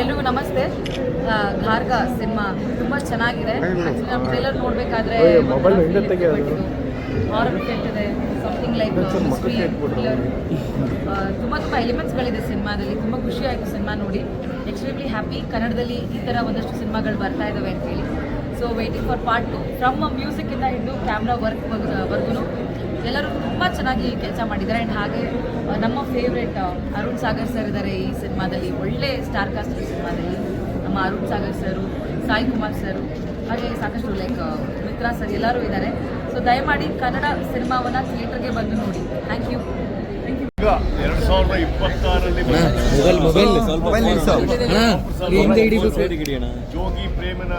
ಎಲ್ರಿಗೂ ನಮಸ್ತೆ. ಘಾರ್ಗ ಸಿನಿಮಾ ತುಂಬ ಚೆನ್ನಾಗಿದೆ. ನಮ್ಮ ಟ್ರೇಲರ್ ನೋಡಬೇಕಾದ್ರೆ ಹಾರರ್ ಎಫೆಕ್ಟ್ ಇದೆ, ಸಮಥಿಂಗ್ ಲೈಕ್ ಹಿಸ್ಟ್ರಿ ಥ್ರಿಲ್ಲರ್, ತುಂಬ ಎಲಿಮೆಂಟ್ಸ್ಗಳಿದೆ ಸಿನಿಮಾದಲ್ಲಿ. ತುಂಬ ಖುಷಿ ಆಯಿತು ಸಿನಿಮಾ ನೋಡಿ. Extremely happy. ಕನ್ನಡದಲ್ಲಿ ಈ ಥರ ಒಂದಷ್ಟು ಸಿನಿಮಾಗಳು ಬರ್ತಾ ಇದ್ದಾವೆ ಅಂತೇಳಿ. So waiting for part 2. From ಮ್ಯೂಸಿಕ್ಕಿಂದ ಹಿಡಿದು ಕ್ಯಾಮ್ರಾ ವರ್ಗೂ ಎಲ್ಲರೂ ತುಂಬ ಚೆನ್ನಾಗಿ ಕೆಲಸ ಮಾಡಿದ್ದಾರೆ. ಆ್ಯಂಡ್ ಹಾಗೆ ನಮ್ಮ ಫೇವ್ರೇಟ್ ಅರುಣ್ ಸಾಗರ್ ಸರ್ ಇದ್ದಾರೆ ಈ ಸಿನಿಮಾದಲ್ಲಿ. ಒಳ್ಳೆ ಸ್ಟಾರ್ ಕಾಸ್ಟ್ ಈ ಸಿನಿಮಾದಲ್ಲಿ. ನಮ್ಮ ಅರುಣ್ ಸಾಗರ್ ಸರು, ಸಾಯಿ ಕುಮಾರ್ ಸರು, ಹಾಗೆ ಸಾಕಷ್ಟು ಲೈಕ್ ಮಿತ್ರಾ ಸರ್ ಎಲ್ಲರೂ ಇದ್ದಾರೆ. ಸೊ ದಯಮಾಡಿ ಕನ್ನಡ ಸಿನಿಮಾವನ್ನು ಥಿಯೇಟರ್ಗೆ ಬಂದು ನೋಡಿ. Thank you. ಈಗ 2026ರಲ್ಲಿ ಜೋಗಿ ಪ್ರೇಮನ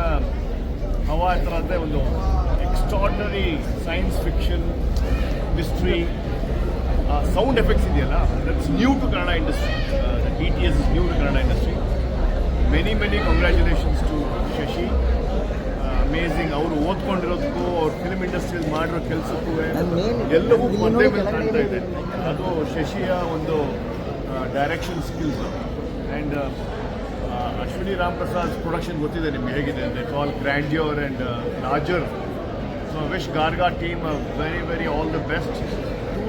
ಹವಾ ಥರ ಅಂದರೆ ಒಂದು extraordinary science fiction mystery sound effects ಇದೆಯಲ್ಲ, that's new to Kannada industry. DTS is new to Kannada industry. Many congratulations to Shashi. Amazing. ಅವರು ಓದ್ಕೊಂಡಿರೋದಕ್ಕೂ ಅವ್ರ ಫಿಲ್ಮ್ ಇಂಡಸ್ಟ್ರಿಯಲ್ಲಿ ಮಾಡಿರೋ ಕೆಲಸಕ್ಕೂ ಎಲ್ಲವೂ ಒಂದೇ ಮೇಲೆ ಕಾಣ್ತಾ ಇದೆ. ಅದು ಶಶಿಯ ಒಂದು direction skills. And Ashwini Ram Prasad production ಗೊತ್ತಿದೆ ನಿಮ್ಗೆ ಹೇಗಿದೆ ಅಂದರೆ call grandeur and larger. So wish Garga team very all the best.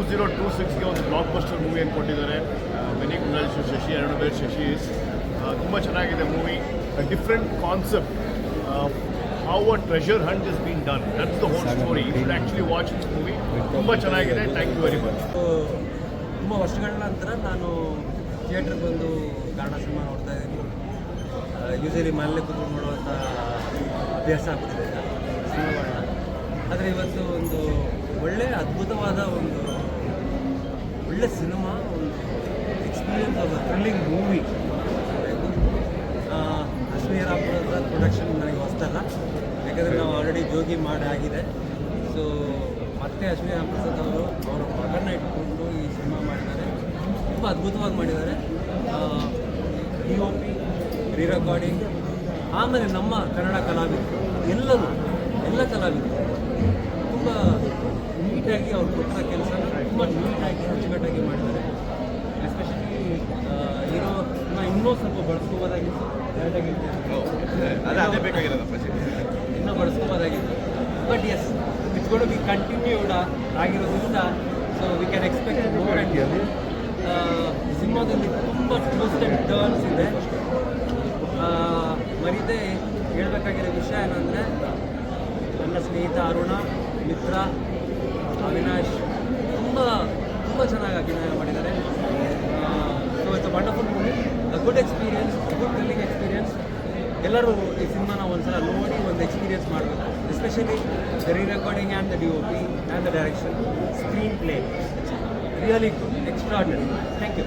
2026ಗೆ ಒಂದು ಬ್ಲಾಕ್ ಬಸ್ಟರ್ ಮೂವಿಯನ್ನು ಕೊಟ್ಟಿದ್ದಾರೆ. Many congratulation Shashi. ಎರಡು ಬೇರೆ ಶಶಿ ಇಸ್ ತುಂಬ ಚೆನ್ನಾಗಿದೆ movie. Different concept. How a treasure hunt is being done. That's the whole story. You should actually watch this movie. ತುಂಬ ಚೆನ್ನಾಗಿದೆ. Thank you very much. ತುಂಬ ವರ್ಷಗಳ ನಂತರ ನಾನು ಥಿಯೇಟ್ರಿಗೆ ಬಂದು ಕನ್ನಡ ಸಿನಿಮಾ ನೋಡ್ತಾ ಇದ್ದೀನಿ. ಯೂಶಲಿ ಮನೇಲಿ ಕೂತ್ಕೊಂಡು ನೋಡುವಂಥ ಅಭ್ಯಾಸ ಆಗ್ಬಿಟ್ಟಿದೆ ಸಿನಿಮಾಗಳನ್ನ. ಆದರೆ ಇವತ್ತು ಒಂದು ಅದ್ಭುತವಾದ ಒಂದು ಒಳ್ಳೆ ಸಿನಿಮಾ, ಒಂದು experience of thrilling movie. Ashwini Ram Prasad production ನನಗೆ ಹೊಸ್ತಲ್ಲ, ಯಾಕಂದರೆ ನಾವು ಆಲ್ರೆಡಿ ಜೋಗಿ ಮಾಡಿ ಆಗಿದೆ. ಸೊ ಮತ್ತೆ ಅಶ್ವಿನಿ ರಾಮ್ ಪ್ರಸಾದ್ ಅವರು ಅವರ ಮಗನ ಇಟ್ಕೊಂಡು ಈ ಸಿನಿಮಾ ಮಾಡಿದ್ದಾರೆ. ತುಂಬ ಅದ್ಭುತವಾಗಿ ಮಾಡಿದ್ದಾರೆ. DOP, ರೀರೆಕಾರ್ಡಿಂಗ್, ಆಮೇಲೆ ನಮ್ಮ ಕನ್ನಡ ಕಲಾವಿದರು ಎಲ್ಲ ಕಲಾವಿದರು ತುಂಬ ನೀಟಾಗಿ ಅವ್ರು ಕೊಟ್ಟಿರೋ ಕೆಲಸನ ತುಂಬ ನೀಟಾಗಿ ಅಚ್ಚುಕಟ್ಟಾಗಿ ಮಾಡಿದ್ದಾರೆ. ಎಸ್ಪೆಷಲಿ ಹೀರೋನ ಇನ್ನೂ ಸ್ವಲ್ಪ ಬಳಸ್ಕೋಬೋದಾಗಿತ್ತು. ಅದೇ ಬೇಕಾಗಿರೋದು, ಇನ್ನೂ ಬಳಸ್ಕೋಬೋದಾಗಿತ್ತು. But yes, it's got be continued ಆಗಿರೋದ್ರಿಂದ so we can expect more and ಸಿನಿಮಾದಲ್ಲಿ ತುಂಬ ಟ್ವಿಸ್ಟ್ ಆ್ಯಂಡ್ ಟರ್ನ್ಸ್ ಇದೆ. ಮರೀದೆ ಹೇಳಬೇಕಾಗಿರೋ ವಿಷಯ ಏನಂದರೆ, ನನ್ನ ಸ್ನೇಹಿತ ಅರುಣ, ಮಿತ್ರ, ಅವಿನಾಶ್ ತುಂಬ ಚೆನ್ನಾಗಿ ಅಭಿನಯ ಮಾಡಿದ್ದಾರೆ. So it's a wonderful movie, a good experience, good thrilling experience. ಎಲ್ಲರೂ ಈ ಸಿನಿಮಾನ ಒಂದ್ಸಲ ನೋಡಿ ಒಂದು ಎಕ್ಸ್ಪೀರಿಯನ್ಸ್ ಮಾಡಬೇಕು. Especially the rerecording and the DOP and the direction, screen play, really good, extraordinary. Thank you.